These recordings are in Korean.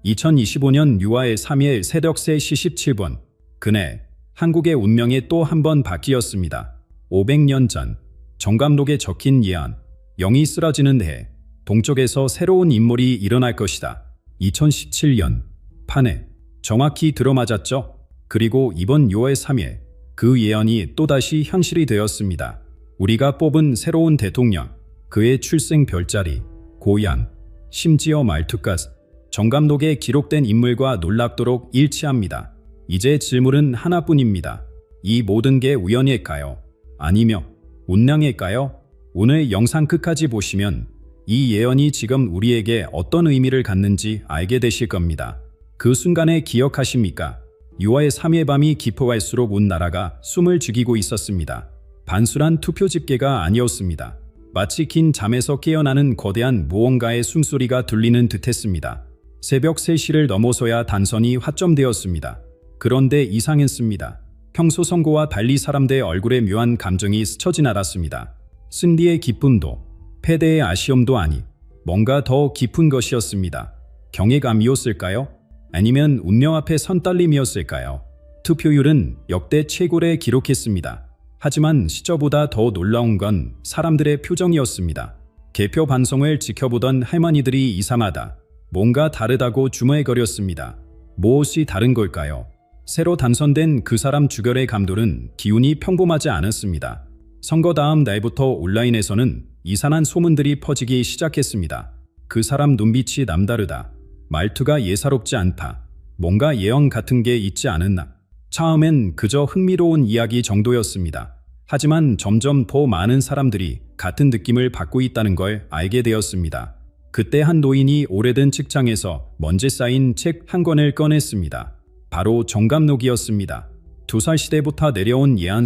2025년 6월 3일 새벽 3시 17분, 그해 한국의 운명이 또 한 번 바뀌었습니다. 500년 전, 정감록에 적힌 예언, 영이 쓰러지는 해, 동쪽에서 새로운 인물이 일어날 것이다. 2017년, 판에 정확히 들어맞았죠. 그리고 이번 6월 3일, 그 예언이 또다시 현실이 되었습니다. 우리가 뽑은 새로운 대통령, 그의 출생 별자리, 고향, 심지어 말투까지 정감록에 기록된 인물과 놀랍도록 일치합니다. 이제 질문은 하나뿐입니다. 이 모든 게 우연일까요? 아니면 운명일까요? 오늘 영상 끝까지 보시면 이 예언이 지금 우리에게 어떤 의미를 갖는지 알게 되실 겁니다. 그 순간에 기억하십니까? 6월 3일 밤이 깊어갈수록 온 나라가 숨을 죽이고 있었습니다. 단순한 투표 집계가 아니었습니다. 마치 긴 잠에서 깨어나는 거대한 무언가의 숨소리가 들리는 듯했습니다. 새벽 3시를 넘어서야 단선이 화점되었습니다. 그런데 이상했습니다. 평소 선거와 달리 사람들의 얼굴에 묘한 감정이 스쳐 지나갔습니다. 승리의 기쁨도, 패배의 아쉬움도 아니, 뭔가 더 깊은 것이었습니다. 경외감이었을까요? 아니면 운명 앞에 선 떨림이었을까요? 투표율은 역대 최고를 기록했습니다. 하지만 시저보다 더 놀라운 건 사람들의 표정이었습니다. 개표 방송을 지켜보던 할머니들이 이상하다, 뭔가 다르다고 주머거렸습니다. 무엇이 다른 걸까요? 새로 당선된 그 사람 주변의 감독은 기운이 평범하지 않았습니다. 선거 다음 날부터 온라인에서는 이상한 소문들이 퍼지기 시작했습니다. 그 사람 눈빛이 남다르다, 말투가 예사롭지 않다, 뭔가 예언 같은 게 있지 않았나. 처음엔 그저 흥미로운 이야기 정도였습니다. 하지만 점점 더 많은 사람들이 같은 느낌을 받고 있다는 걸 알게 되었습니다. 그때 한 노인이 오래된 책장에서 먼지 쌓인 책 한 권을 꺼냈습니다. 바로 정감록이었습니다. 조선시대부터 내려온 예언,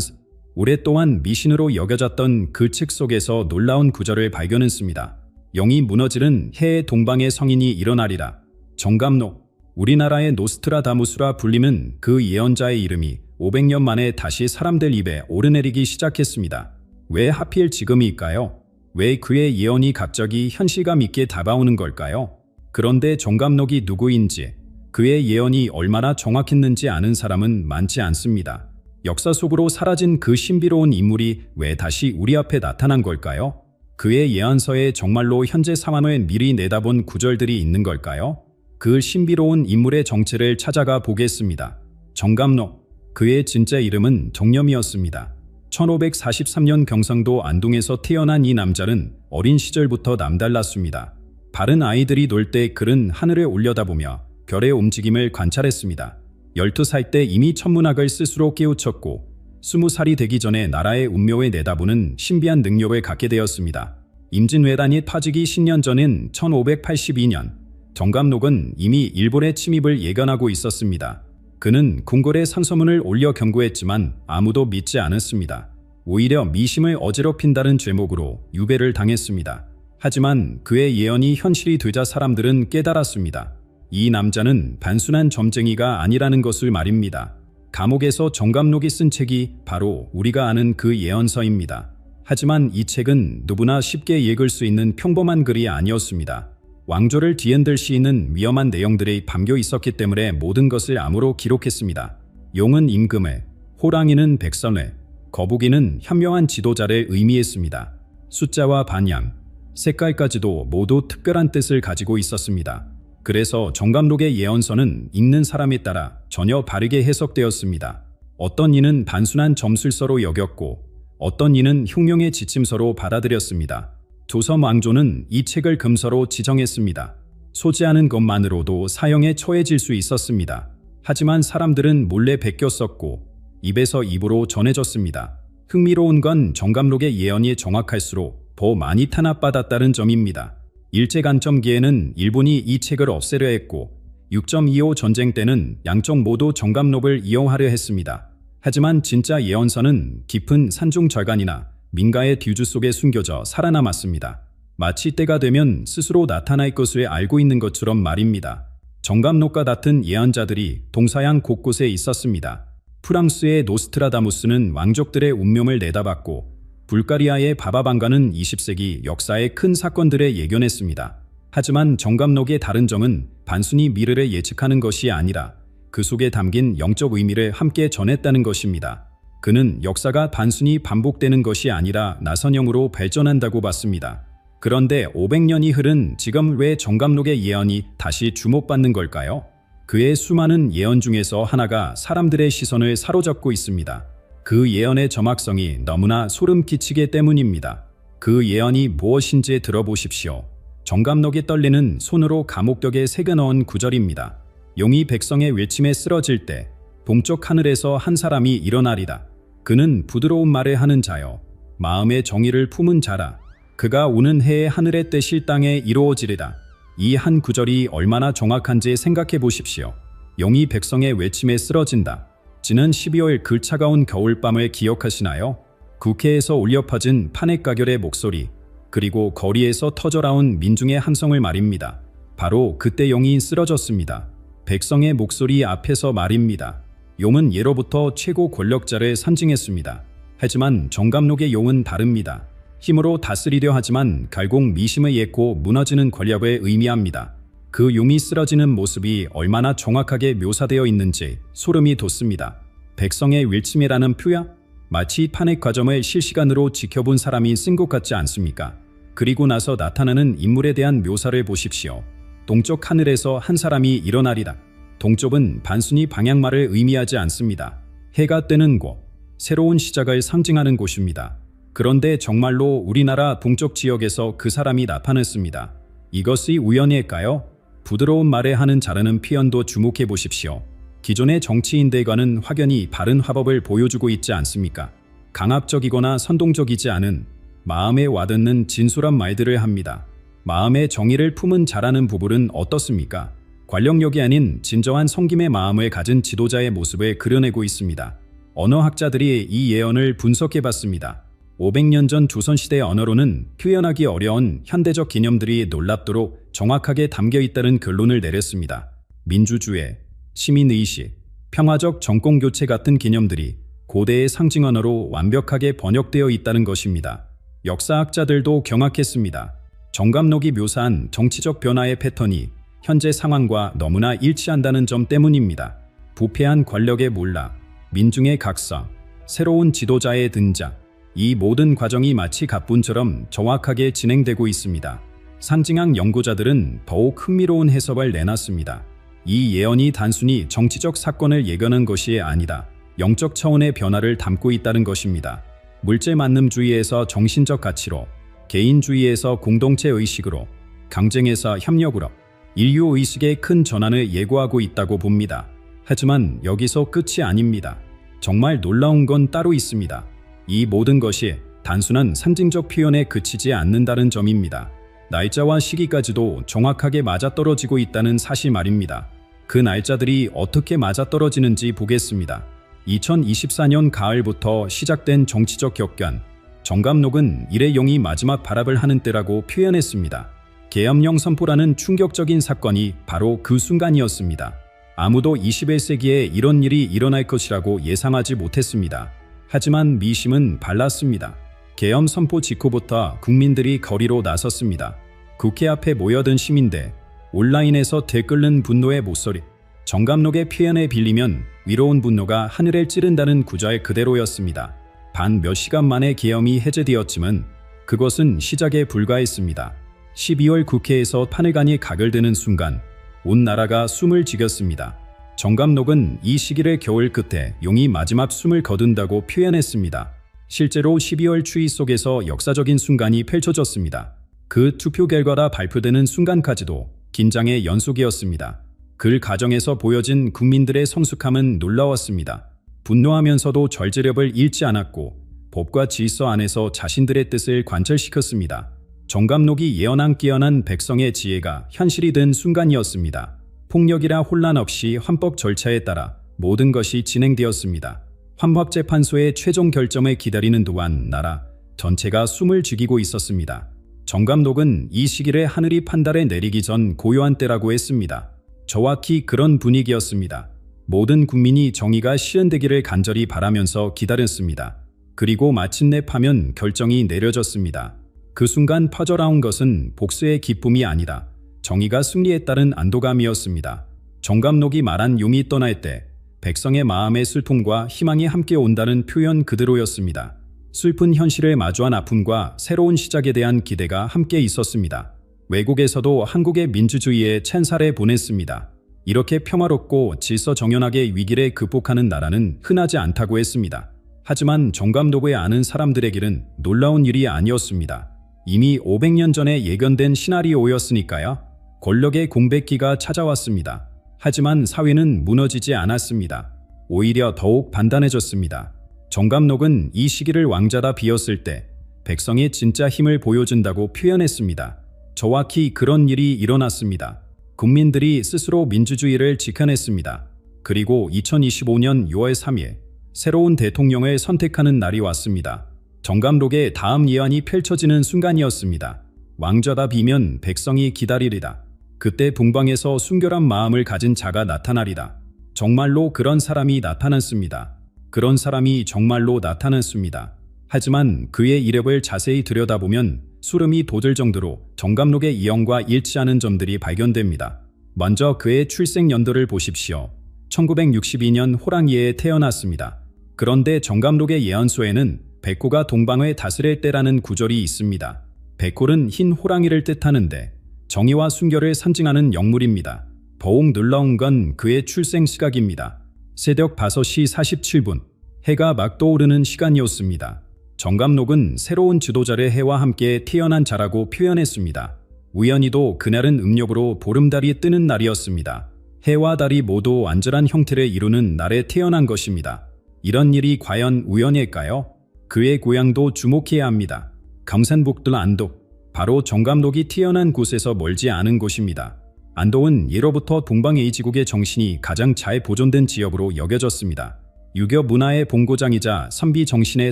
오랫동안 미신으로 여겨졌던 그 책 속에서 놀라운 구절을 발견했습니다. 영이 무너지는 해에 동방의 성인이 일어나리라. 정감록, 우리나라의 노스트라다무스라 불리는 그 예언자의 이름이 500년 만에 다시 사람들 입에 오르내리기 시작했습니다. 왜 하필 지금일까요? 왜 그의 예언이 갑자기 현실감 있게 다가오는 걸까요? 그런데 정감록이 누구인지, 그의 예언이 얼마나 정확했는지 아는 사람은 많지 않습니다. 역사 속으로 사라진 그 신비로운 인물이 왜 다시 우리 앞에 나타난 걸까요? 그의 예언서에 정말로 현재 상황을 미리 내다본 구절들이 있는 걸까요? 그 신비로운 인물의 정체를 찾아가 보겠습니다. 정감록, 그의 진짜 이름은 정념이었습니다. 1543년 경상도 안동에서 태어난 이 남자는 어린 시절부터 남달랐습니다. 바른 아이들이 놀 때 그는 하늘에 올려다보며 별의 움직임을 관찰했습니다. 12살 때 이미 천문학을 스스로 깨우쳤고 20살이 되기 전에 나라의 운명을 내다보는 신비한 능력을 갖게 되었습니다. 임진왜란이 터지기 10년 전인 1582년, 정감록은 이미 일본의 침입을 예견하고 있었습니다. 그는 궁궐에 상소문을 올려 경고했지만 아무도 믿지 않았습니다. 오히려 미심을 어지럽힌다는 죄목으로 유배를 당했습니다. 하지만 그의 예언이 현실이 되자 사람들은 깨달았습니다. 이 남자는 단순한 점쟁이가 아니라는 것을 말입니다. 감옥에서 정감록이 쓴 책이 바로 우리가 아는 그 예언서입니다. 하지만 이 책은 누구나 쉽게 읽을 수 있는 평범한 글이 아니었습니다. 왕조를 뒤흔들 수 있는 위험한 내용들이 담겨 있었기 때문에 모든 것을 암호로 기록했습니다. 용은 임금을, 호랑이는 백성을, 거북이는 현명한 지도자를 의미했습니다. 숫자와 반향, 색깔까지도 모두 특별한 뜻을 가지고 있었습니다. 그래서 정감록의 예언서는 읽는 사람에 따라 전혀 다르게 해석되었습니다. 어떤 이는 단순한 점술서로 여겼고 어떤 이는 흉령의 지침서로 받아들였습니다. 조선 왕조는 이 책을 금서로 지정했습니다. 소지하는 것만으로도 사형에 처해질 수 있었습니다. 하지만 사람들은 몰래 베껴 썼고 입에서 입으로 전해졌습니다. 흥미로운 건 정감록의 예언이 정확할수록 더 많이 탄압받았다는 점입니다. 일제간점기에는 일본이 이 책을 없애려 했고 6.25 전쟁 때는 양쪽 모두 정감록을 이용하려 했습니다. 하지만 진짜 예언서는 깊은 산중절간이나 민가의 뒤주 속에 숨겨져 살아남았습니다. 마치 때가 되면 스스로 나타날 것을 알고 있는 것처럼 말입니다. 정감록과 같은 예언자들이 동서양 곳곳에 있었습니다. 프랑스의 노스트라다무스는 왕족들의 운명을 내다봤고 불가리아의 바바방가는 20세기 역사의 큰 사건들을 예견했습니다. 하지만 정감록의 다른 점은 단순히 미래를 예측하는 것이 아니라 그 속에 담긴 영적 의미를 함께 전했다는 것입니다. 그는 역사가 단순히 반복되는 것이 아니라 나선형으로 발전한다고 봤습니다. 그런데 500년이 흐른 지금 왜 정감록의 예언이 다시 주목받는 걸까요? 그의 수많은 예언 중에서 하나가 사람들의 시선을 사로잡고 있습니다. 그 예언의 정확성이 너무나 소름 끼치기 때문입니다. 그 예언이 무엇인지 들어보십시오. 정감록이 떨리는 손으로 감옥벽에 새겨 넣은 구절입니다. 용이 백성의 외침에 쓰러질 때 동쪽 하늘에서 한 사람이 일어나리라. 그는 부드러운 말을 하는 자요 마음의 정의를 품은 자라. 그가 오는 해에 하늘의 뜻이 땅에 이루어지리라. 이 한 구절이 얼마나 정확한지 생각해 보십시오. 용이 백성의 외침에 쓰러진다. 지난 12월 그 차가운 겨울밤을 기억하시나요? 국회에서 울려 퍼진 탄핵 가결의 목소리, 그리고 거리에서 터져나온 민중의 함성을 말입니다. 바로 그때 용이 쓰러졌습니다. 백성의 목소리 앞에서 말입니다. 용은 예로부터 최고 권력자를 상징했습니다. 하지만 정감록의 용은 다릅니다. 힘으로 다스리려 하지만 결국 미심을 잃고 무너지는 권력을 의미합니다. 그 용이 쓰러지는 모습이 얼마나 정확하게 묘사되어 있는지 소름이 돋습니다. 백성의 외침이라는 표현? 마치 탄핵 과정을 실시간으로 지켜본 사람이 쓴 것 같지 않습니까? 그리고 나서 나타나는 인물에 대한 묘사를 보십시오. 동쪽 하늘에서 한 사람이 일어나리라. 동쪽은 단순히 방향말을 의미하지 않습니다. 해가 뜨는 곳, 새로운 시작을 상징하는 곳입니다. 그런데 정말로 우리나라 동쪽 지역에서 그 사람이 나타났습니다. 이것이 우연일까요? 부드러운 말에 하는 자라는 표현도 주목해 보십시오. 기존의 정치인들과는 확연히 다른 화법을 보여주고 있지 않습니까? 강압적이거나 선동적이지 않은 마음에 와닿는 진솔한 말들을 합니다. 마음의 정의를 품은 자라는 부분은 어떻습니까? 관력력이 아닌 진정한 섬김의 마음을 가진 지도자의 모습을 그려내고 있습니다. 언어학자들이 이 예언을 분석해 봤습니다. 500년 전 조선시대의 언어로는 표현하기 어려운 현대적 개념들이 놀랍도록 정확하게 담겨 있다는 결론을 내렸습니다. 민주주의, 시민의식, 평화적 정권교체 같은 개념들이 고대의 상징 언어로 완벽하게 번역되어 있다는 것입니다. 역사학자들도 경악했습니다. 정감록이 묘사한 정치적 변화의 패턴이 현재 상황과 너무나 일치한다는 점 때문입니다. 부패한 권력의 몰락, 민중의 각성, 새로운 지도자의 등장, 이 모든 과정이 마치 갑분처럼 정확하게 진행되고 있습니다. 상징학 연구자들은 더욱 흥미로운 해석을 내놨습니다. 이 예언이 단순히 정치적 사건을 예견한 것이 아니라 영적 차원의 변화를 담고 있다는 것입니다. 물질만능주의에서 정신적 가치로, 개인주의에서 공동체 의식으로, 경쟁에서 협력으로 인류의식의 큰 전환을 예고하고 있다고 봅니다. 하지만 여기서 끝이 아닙니다. 정말 놀라운 건 따로 있습니다. 이 모든 것이 단순한 상징적 표현에 그치지 않는다는 점입니다. 날짜와 시기까지도 정확하게 맞아떨어지고 있다는 사실 말입니다. 그 날짜들이 어떻게 맞아떨어지는지 보겠습니다. 2024년 가을부터 시작된 정치적 격변, 정감록은 일의 용이 마지막 발압을 하는 때라고 표현했습니다. 계엄령 선포라는 충격적인 사건이 바로 그 순간이었습니다. 아무도 21세기에 이런 일이 일어날 것이라고 예상하지 못했습니다. 하지만 미심은 발랐습니다. 계엄 선포 직후부터 국민들이 거리로 나섰습니다. 국회 앞에 모여든 시민들, 온라인에서 들끓는 분노의 목소리, 정감록의 표현에 빌리면 위로운 분노가 하늘을 찌른다는 구절 그대로였습니다. 단 몇 시간 만에 계엄이 해제되었지만 그것은 시작에 불과했습니다. 12월 국회에서 탄핵안이 가결되는 순간 온 나라가 숨을 죽였습니다. 정감록은 이 시기를 겨울 끝에 용이 마지막 숨을 거둔다고 표현했습니다. 실제로 12월 추위 속에서 역사적인 순간이 펼쳐졌습니다. 그 투표 결과가 발표되는 순간까지도 긴장의 연속이었습니다. 그 과정에서 보여진 국민들의 성숙함은 놀라웠습니다. 분노하면서도 절제력을 잃지 않았고 법과 질서 안에서 자신들의 뜻을 관철시켰습니다. 정감록이 예언한 깨어난 백성의 지혜가 현실이 된 순간이었습니다. 폭력이나 혼란 없이 헌법 절차에 따라 모든 것이 진행되었습니다. 헌법재판소의 최종 결정을 기다리는 동안 나라 전체가 숨을 죽이고 있었습니다. 정감록은 이 시기를 하늘이 판단에 내리기 전 고요한 때라고 했습니다. 정확히 그런 분위기였습니다. 모든 국민이 정의가 실현되기를 간절히 바라면서 기다렸습니다. 그리고 마침내 파면 결정이 내려졌습니다. 그 순간 퍼져나온 것은 복수의 기쁨이 아니라 정의가 승리했다는 안도감이었습니다. 정감록이 말한 용이 떠날 때 백성의 마음의 슬픔과 희망이 함께 온다는 표현 그대로였습니다. 슬픈 현실을 마주한 아픔과 새로운 시작에 대한 기대가 함께 있었습니다. 외국에서도 한국의 민주주의에 찬사를 보냈습니다. 이렇게 평화롭고 질서정연하게 위기를 극복하는 나라는 흔하지 않다고 했습니다. 하지만 정감록을 아는 사람들에게는 놀라운 일이 아니었습니다. 이미 500년 전에 예견된 시나리오였으니까요. 권력의 공백기가 찾아왔습니다. 하지만 사회는 무너지지 않았습니다. 오히려 더욱 단단해졌습니다. 정감록은 이 시기를 왕자다 비었을 때 백성이 진짜 힘을 보여준다고 표현했습니다. 정확히 그런 일이 일어났습니다. 국민들이 스스로 민주주의를 지켜냈습니다. 그리고 2025년 6월 3일 새로운 대통령을 선택하는 날이 왔습니다. 정감록의 다음 예언이 펼쳐지는 순간이었습니다. 왕좌다 비면 백성이 기다리리다. 그때 분방에서 순결한 마음을 가진 자가 나타나리다. 정말로 그런 사람이 나타났습니다. 그런 사람이 정말로 나타났습니다. 하지만 그의 이력을 자세히 들여다보면 소름이 돋을 정도로 정감록의 예언과 일치하는 점들이 발견됩니다. 먼저 그의 출생 연도를 보십시오. 1962년 호랑이에 태어났습니다. 그런데 정감록의 예언서에는 백호가 동방을 다스릴 때라는 구절이 있습니다. 백호는 흰 호랑이를 뜻하는데 정의와 순결을 상징하는 영물입니다. 더욱 놀라운 건 그의 출생 시각입니다. 새벽 5시 47분, 해가 막 떠오르는 시간이었습니다. 정감록은 새로운 지도자의 해와 함께 태어난 자라고 표현했습니다. 우연히도 그날은 음력으로 보름달이 뜨는 날이었습니다. 해와 달이 모두 완전한 형태를 이루는 날에 태어난 것입니다. 이런 일이 과연 우연일까요? 그의 고향도 주목해야 합니다. 경상북도 안동, 바로 정감록이 태어난 곳에서 멀지 않은 곳입니다. 안동은 예로부터 동방에이지국의 정신이 가장 잘 보존된 지역으로 여겨졌습니다. 유교 문화의 본고장이자 선비 정신의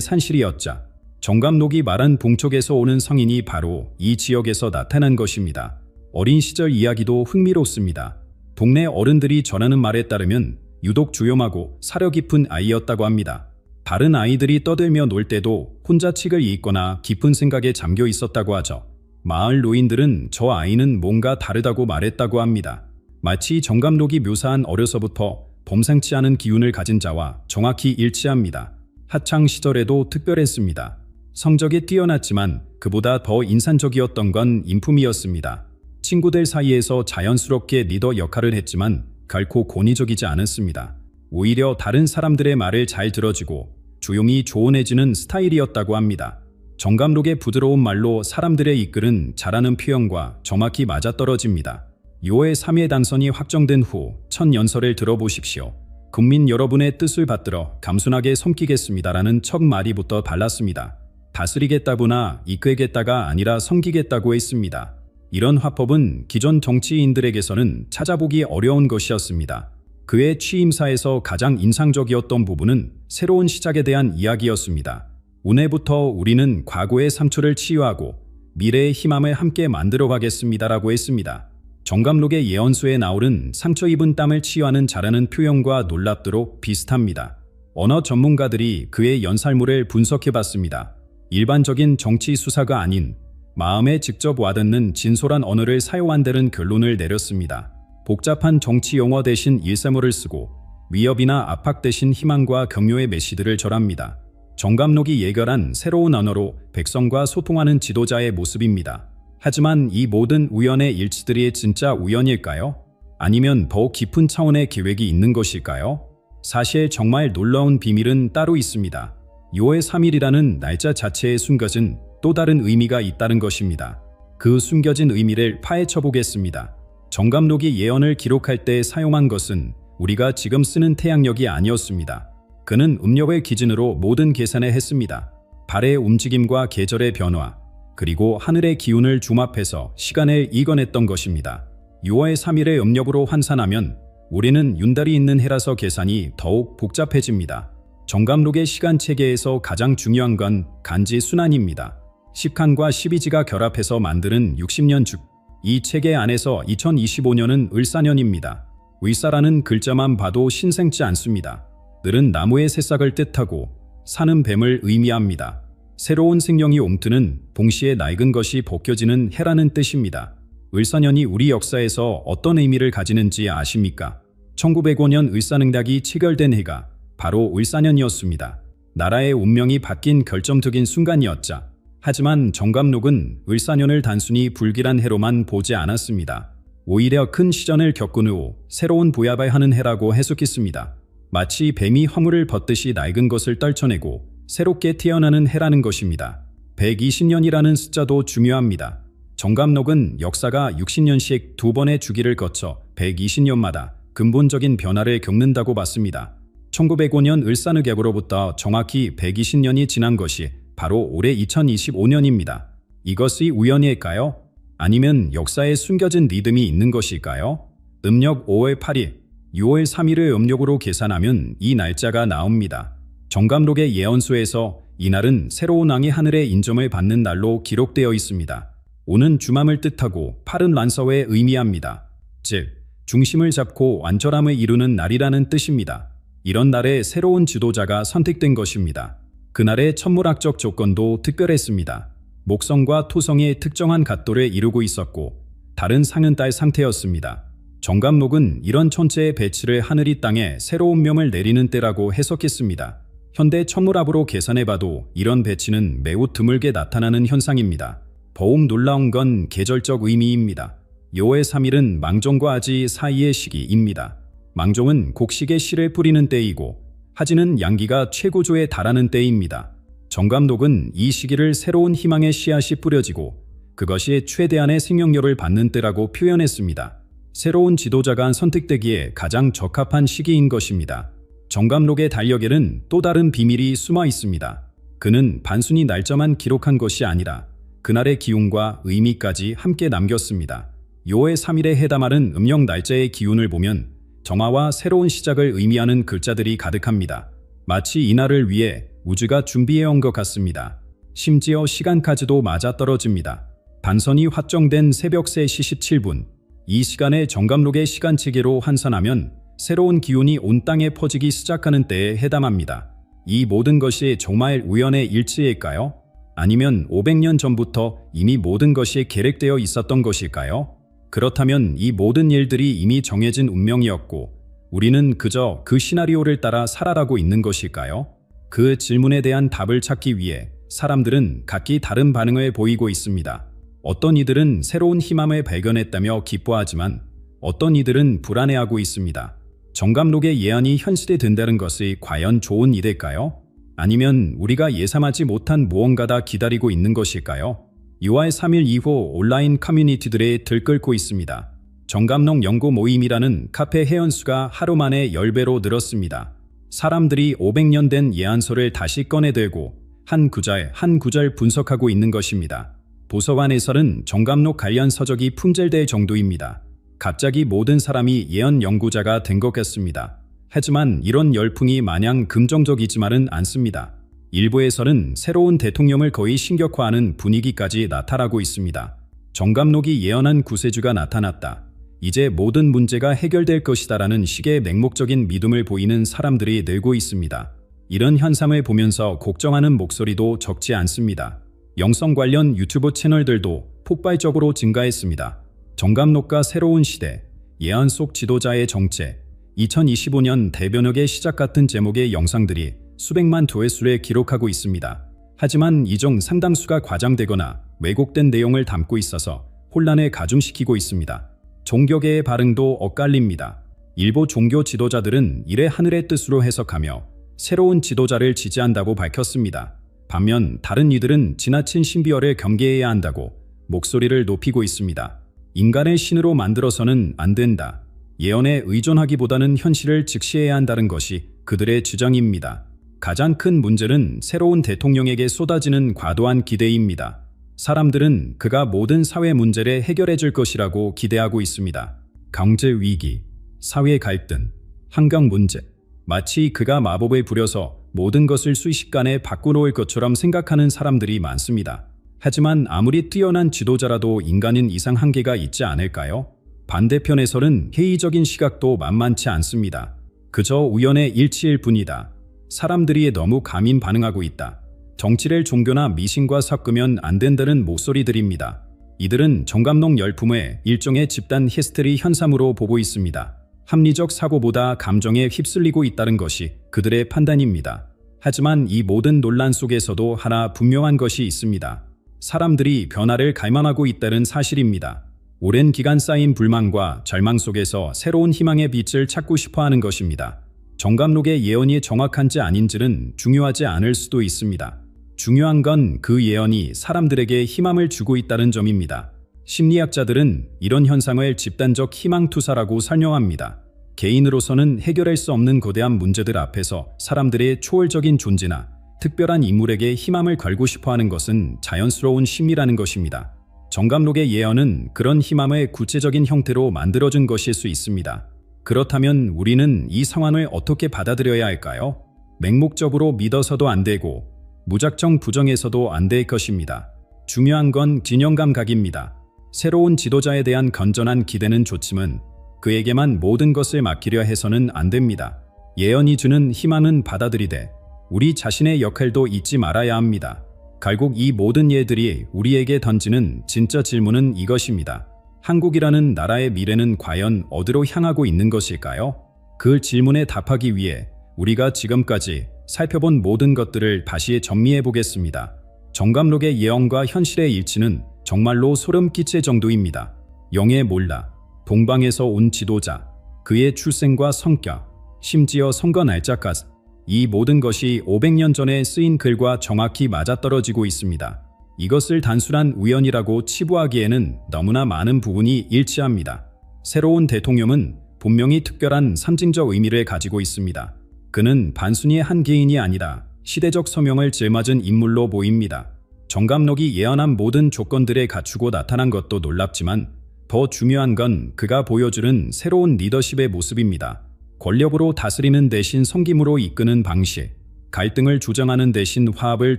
산실이었자 정감록이 말한 동쪽에서 오는 성인이 바로 이 지역에서 나타난 것입니다. 어린 시절 이야기도 흥미롭습니다. 동네 어른들이 전하는 말에 따르면 유독 조용하고 사려 깊은 아이였다고 합니다. 다른 아이들이 떠들며 놀 때도 혼자 책을 읽거나 깊은 생각에 잠겨 있었다고 하죠. 마을 노인들은 저 아이는 뭔가 다르다고 말했다고 합니다. 마치 정감록이 묘사한 어려서부터 범상치 않은 기운을 가진 자와 정확히 일치합니다. 학창 시절에도 특별했습니다. 성적이 뛰어났지만 그보다 더 인상적이었던 건 인품이었습니다. 친구들 사이에서 자연스럽게 리더 역할을 했지만 결코 권위적이지 않았습니다. 오히려 다른 사람들의 말을 잘 들어주고 조용히 조언해주는 스타일이었다고 합니다. 정감록의 부드러운 말로 사람들을 이끄는 잘하는 표현과 정확히 맞아떨어집니다. 6월 3일 당선이 확정된 후 첫 연설을 들어보십시오. 국민 여러분의 뜻을 받들어 겸손하게 섬기겠습니다라는 첫 마디부터 발랐습니다. 다스리겠다구나 이끌겠다가 아니라 섬기겠다고 했습니다. 이런 화법은 기존 정치인들에게서는 찾아보기 어려운 것이었습니다. 그의 취임사에서 가장 인상적이었던 부분은 새로운 시작에 대한 이야기였습니다. 오늘부터 우리는 과거의 상처를 치유하고 미래의 희망을 함께 만들어가겠습니다라고 했습니다. 정감록의 예언서에 나오는 상처 입은 땀을 치유하는 자라는 표현과 놀랍도록 비슷합니다. 언어 전문가들이 그의 연설문을 분석해봤습니다. 일반적인 정치 수사가 아닌 마음에 직접 와닿는 진솔한 언어를 사용한다는 결론을 내렸습니다. 복잡한 정치 용어 대신 일사물을 쓰고 위협이나 압박 대신 희망과 격려의 메시지를 전합니다. 정감록이 예결한 새로운 언어로 백성과 소통하는 지도자의 모습입니다. 하지만 이 모든 우연의 일치들이 진짜 우연일까요? 아니면 더 깊은 차원의 계획이 있는 것일까요? 사실 정말 놀라운 비밀은 따로 있습니다. 6월 3일이라는 날짜 자체에 숨겨진 또 다른 의미가 있다는 것입니다. 그 숨겨진 의미를 파헤쳐 보겠습니다. 정감록이 예언을 기록할 때 사용한 것은 우리가 지금 쓰는 태양력이 아니었습니다. 그는 음력을 기준으로 모든 계산을 했습니다. 달의 움직임과 계절의 변화, 그리고 하늘의 기운을 중합해서 시간을 이겨냈던 것입니다. 6월 3일의 음력으로 환산하면 우리는 윤달이 있는 해라서 계산이 더욱 복잡해집니다. 정감록의 시간 체계에서 가장 중요한 건 간지 순환입니다. 10칸과 12지가 결합해서 만드는 60년 중, 이 체계 안에서 2025년은 을사년입니다. 을사라는 글자만 봐도 신생치 않습니다. 늘은 나무의 새싹을 뜻하고 사는 뱀을 의미합니다. 새로운 생명이 옴트는 동시에 낡은 것이 벗겨지는 해라는 뜻입니다. 을사년이 우리 역사에서 어떤 의미를 가지는지 아십니까? 1905년 을사능락이 체결된 해가 바로 을사년이었습니다. 나라의 운명이 바뀐 결정적인 순간이었자. 하지만 정감록은 을사년을 단순히 불길한 해로만 보지 않았습니다. 오히려 큰 시련을 겪은 후 새로운 부야바야 하는 해라고 해석했습니다. 마치 뱀이 허물을 벗듯이 낡은 것을 떨쳐내고 새롭게 태어나는 해라는 것입니다. 120년이라는 숫자도 중요합니다. 정감록은 역사가 60년씩 두 번의 주기를 거쳐 120년마다 근본적인 변화를 겪는다고 봤습니다. 1905년 을사늑약으로부터 정확히 120년이 지난 것이 바로 올해 2025년입니다. 이것이 우연일까요? 아니면 역사에 숨겨진 리듬이 있는 것일까요? 음력 5월 8일, 6월 3일을 음력으로 계산하면 이 날짜가 나옵니다. 정감록의 예언서에서 이날은 새로운 왕이 하늘의 인정을 받는 날로 기록되어 있습니다. 오는 주맘을 뜻하고 팔은 란서에 의미합니다. 즉, 중심을 잡고 완전함을 이루는 날이라는 뜻입니다. 이런 날에 새로운 지도자가 선택된 것입니다. 그날의 천문학적 조건도 특별했습니다. 목성과 토성의 특정한 각도를 이루고 있었고 다른 상은 달 상태였습니다. 정감록은 이런 천체의 배치를 하늘이 땅에 새로운 명을 내리는 때라고 해석했습니다. 현대 천문학으로 계산해봐도 이런 배치는 매우 드물게 나타나는 현상입니다. 더욱 놀라운 건 계절적 의미입니다. 6월 3일은 망종과 아지 사이의 시기입니다. 망종은 곡식에 씨를 뿌리는 때이고 하지는 양기가 최고조에 달하는 때입니다. 정감록은 이 시기를 새로운 희망의 씨앗이 뿌려지고 그것이 최대한의 생명력을 받는 때라고 표현했습니다. 새로운 지도자가 선택되기에 가장 적합한 시기인 것입니다. 정감록의 달력에는 또 다른 비밀이 숨어 있습니다. 그는 단순히 날짜만 기록한 것이 아니라 그날의 기운과 의미까지 함께 남겼습니다. 6월 3일에 해당하는 음력 날짜의 기운을 보면 정화와 새로운 시작을 의미하는 글자들이 가득합니다. 마치 이날을 위해 우주가 준비해온 것 같습니다. 심지어 시간까지도 맞아떨어집니다. 단선이 확정된 새벽 3시 17분, 이 시간에 정감록의 시간체계로 환산하면 새로운 기운이 온 땅에 퍼지기 시작하는 때에 해당합니다. 이 모든 것이 정말 우연의 일치일까요? 아니면 500년 전부터 이미 모든 것이 계획되어 있었던 것일까요? 그렇다면 이 모든 일들이 이미 정해진 운명이었고 우리는 그저 그 시나리오를 따라 살아가고 있는 것일까요? 그 질문에 대한 답을 찾기 위해 사람들은 각기 다른 반응을 보이고 있습니다. 어떤 이들은 새로운 희망을 발견했다며 기뻐하지만 어떤 이들은 불안해하고 있습니다. 정감록의 예언이 현실이 된다는 것이 과연 좋은 일일까요? 아니면 우리가 예상하지 못한 무언가가 기다리고 있는 것일까요? 6월 3일 이후 온라인 커뮤니티들에 들끓고 있습니다. 정감록 연구 모임이라는 카페 회원수가 하루 만에 10배로 늘었습니다. 사람들이 500년 된 예언서를 다시 꺼내들고 한 구절 한 구절 분석하고 있는 것입니다. 도서관에서는 정감록 관련 서적이 품절될 정도입니다. 갑자기 모든 사람이 예언 연구자가 된 것 같습니다. 하지만 이런 열풍이 마냥 긍정적이지만은 않습니다. 일부에서는 새로운 대통령을 거의 신격화하는 분위기까지 나타나고 있습니다. 정감록이 예언한 구세주가 나타났다. 이제 모든 문제가 해결될 것이다라는 식의 맹목적인 믿음을 보이는 사람들이 늘고 있습니다. 이런 현상을 보면서 걱정하는 목소리도 적지 않습니다. 영성 관련 유튜브 채널들도 폭발적으로 증가했습니다. 정감록과 새로운 시대, 예언 속 지도자의 정체, 2025년 대변혁의 시작 같은 제목의 영상들이 수백만 조회수를 기록하고 있습니다. 하지만 이 중 상당수가 과장되거나 왜곡된 내용을 담고 있어서 혼란을 가중시키고 있습니다. 종교계의 반응도 엇갈립니다. 일부 종교 지도자들은 이를 하늘의 뜻으로 해석하며 새로운 지도자를 지지한다고 밝혔습니다. 반면 다른 이들은 지나친 신비어를 경계해야 한다고 목소리를 높이고 있습니다. 인간을 신으로 만들어서는 안 된다. 예언에 의존하기보다는 현실을 직시해야 한다는 것이 그들의 주장입니다. 가장 큰 문제는 새로운 대통령에게 쏟아지는 과도한 기대입니다. 사람들은 그가 모든 사회 문제를 해결해 줄 것이라고 기대하고 있습니다. 경제 위기, 사회 갈등, 환경 문제, 마치 그가 마법을 부려서 모든 것을 순식간에 바꿔놓을 것처럼 생각하는 사람들이 많습니다. 하지만 아무리 뛰어난 지도자라도 인간은 이상 한계가 있지 않을까요? 반대편에서는 회의적인 시각도 만만치 않습니다. 그저 우연의 일치일 뿐이다. 사람들이 너무 과민 반응하고 있다. 정치를 종교나 미신과 섞으면 안 된다는 목소리들입니다. 이들은 정감록 열풍의 일종의 집단 히스테리 현상으로 보고 있습니다. 합리적 사고보다 감정에 휩쓸리고 있다는 것이 그들의 판단입니다. 하지만 이 모든 논란 속에서도 하나 분명한 것이 있습니다. 사람들이 변화를 갈망하고 있다는 사실입니다. 오랜 기간 쌓인 불만과 절망 속에서 새로운 희망의 빛을 찾고 싶어하는 것입니다. 정감록의 예언이 정확한지 아닌지는 중요하지 않을 수도 있습니다. 중요한 건 그 예언이 사람들에게 희망을 주고 있다는 점입니다. 심리학자들은 이런 현상을 집단적 희망투사라고 설명합니다. 개인으로서는 해결할 수 없는 거대한 문제들 앞에서 사람들의 초월적인 존재나 특별한 인물에게 희망을 걸고 싶어하는 것은 자연스러운 심리라는 것입니다. 정감록의 예언은 그런 희망을 구체적인 형태로 만들어준 것일 수 있습니다. 그렇다면 우리는 이 상황을 어떻게 받아들여야 할까요? 맹목적으로 믿어서도 안 되고 무작정 부정해서도 안 될 것입니다. 중요한 건 균형 감각입니다. 새로운 지도자에 대한 건전한 기대는 좋지만 그에게만 모든 것을 맡기려 해서는 안 됩니다. 예언이 주는 희망은 받아들이되 우리 자신의 역할도 잊지 말아야 합니다. 결국 이 모든 예들이 우리에게 던지는 진짜 질문은 이것입니다. 한국이라는 나라의 미래는 과연 어디로 향하고 있는 것일까요? 그 질문에 답하기 위해 우리가 지금까지 살펴본 모든 것들을 다시 정리해 보겠습니다. 정감록의 예언과 현실의 일치는 정말로 소름 끼칠 정도입니다. 영의 몰라, 동방에서 온 지도자, 그의 출생과 성격, 심지어 선거 날짜까지 이 모든 것이 500년 전에 쓰인 글과 정확히 맞아떨어지고 있습니다. 이것을 단순한 우연이라고 치부하기에는 너무나 많은 부분이 일치합니다. 새로운 대통령은 분명히 특별한 상징적 의미를 가지고 있습니다. 그는 단순히 한 개인이 아니라 시대적 소명을 짊어진 인물로 보입니다. 정감록이 예언한 모든 조건들에 갖추고 나타난 것도 놀랍지만 더 중요한 건 그가 보여주는 새로운 리더십의 모습입니다. 권력으로 다스리는 대신 섬김으로 이끄는 방식, 갈등을 조정하는 대신 화합을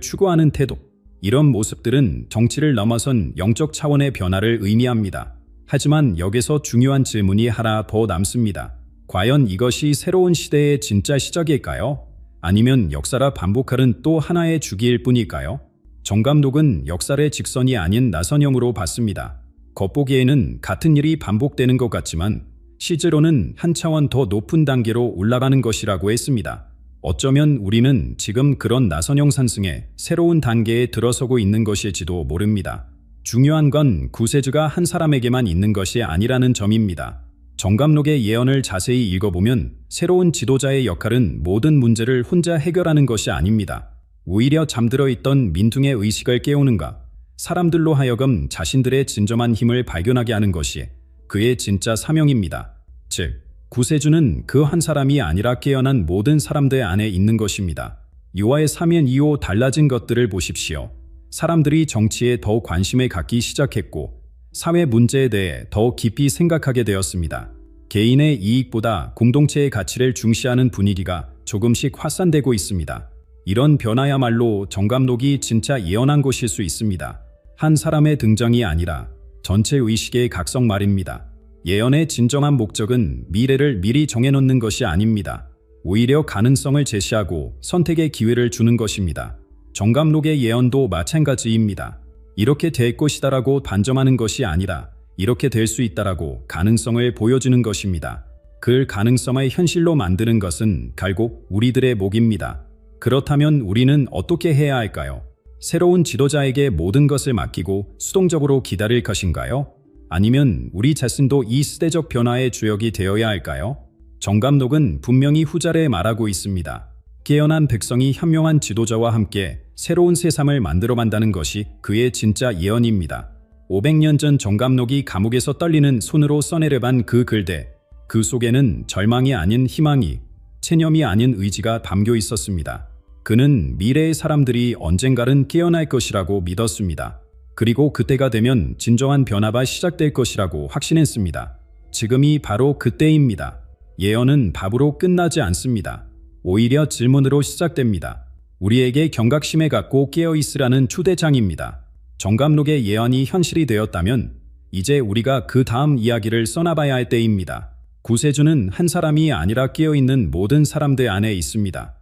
추구하는 태도, 이런 모습들은 정치를 넘어선 영적 차원의 변화를 의미합니다. 하지만 여기서 중요한 질문이 하나 더 남습니다. 과연 이것이 새로운 시대의 진짜 시작일까요? 아니면 역사라 반복하는 또 하나의 주기일 뿐일까요? 정감록은 역사의 직선이 아닌 나선형으로 봤습니다. 겉보기에는 같은 일이 반복되는 것 같지만 실제로는 한 차원 더 높은 단계로 올라가는 것이라고 했습니다. 어쩌면 우리는 지금 그런 나선형 산승의 새로운 단계에 들어서고 있는 것일지도 모릅니다. 중요한 건 구세주가 한 사람에게만 있는 것이 아니라는 점입니다. 정감록의 예언을 자세히 읽어보면 새로운 지도자의 역할은 모든 문제를 혼자 해결하는 것이 아닙니다. 오히려 잠들어 있던 민중의 의식을 깨우는가, 사람들로 하여금 자신들의 진정한 힘을 발견하게 하는 것이 그의 진짜 사명입니다. 즉, 구세주는 그 한 사람이 아니라 깨어난 모든 사람들 안에 있는 것입니다. 요하의 사면 이후 달라진 것들을 보십시오. 사람들이 정치에 더 관심을 갖기 시작했고 사회 문제에 대해 더 깊이 생각하게 되었습니다. 개인의 이익보다 공동체의 가치를 중시하는 분위기가 조금씩 확산되고 있습니다. 이런 변화야말로 정감록이 진짜 예언한 것일 수 있습니다. 한 사람의 등장이 아니라 전체 의식의 각성 말입니다. 예언의 진정한 목적은 미래를 미리 정해놓는 것이 아닙니다. 오히려 가능성을 제시하고 선택의 기회를 주는 것입니다. 정감록의 예언도 마찬가지입니다. 이렇게 될 것이다라고 단정하는 것이 아니라 이렇게 될 수 있다라고 가능성을 보여주는 것입니다. 그 가능성을 현실로 만드는 것은 결국 우리들의 몫입니다. 그렇다면 우리는 어떻게 해야 할까요? 새로운 지도자에게 모든 것을 맡기고 수동적으로 기다릴 것인가요? 아니면 우리 자신도 이 시대적 변화의 주역이 되어야 할까요? 정감록은 분명히 후자를 말하고 있습니다. 깨어난 백성이 현명한 지도자와 함께 새로운 세상을 만들어간다는 것이 그의 진짜 예언입니다. 500년 전 정감록이 감옥에서 떨리는 손으로 써내려간 그 글들, 그 속에는 절망이 아닌 희망이, 체념이 아닌 의지가 담겨 있었습니다. 그는 미래의 사람들이 언젠가는 깨어날 것이라고 믿었습니다. 그리고 그때가 되면 진정한 변화가 시작될 것이라고 확신했습니다. 지금이 바로 그때입니다. 예언은 답으로 끝나지 않습니다. 오히려 질문으로 시작됩니다. 우리에게 경각심에 갖고 깨어있으라는 초대장입니다. 정감록의 예언이 현실이 되었다면 이제 우리가 그 다음 이야기를 써나봐야 할 때입니다. 구세주는 한 사람이 아니라 깨어있는 모든 사람들 안에 있습니다.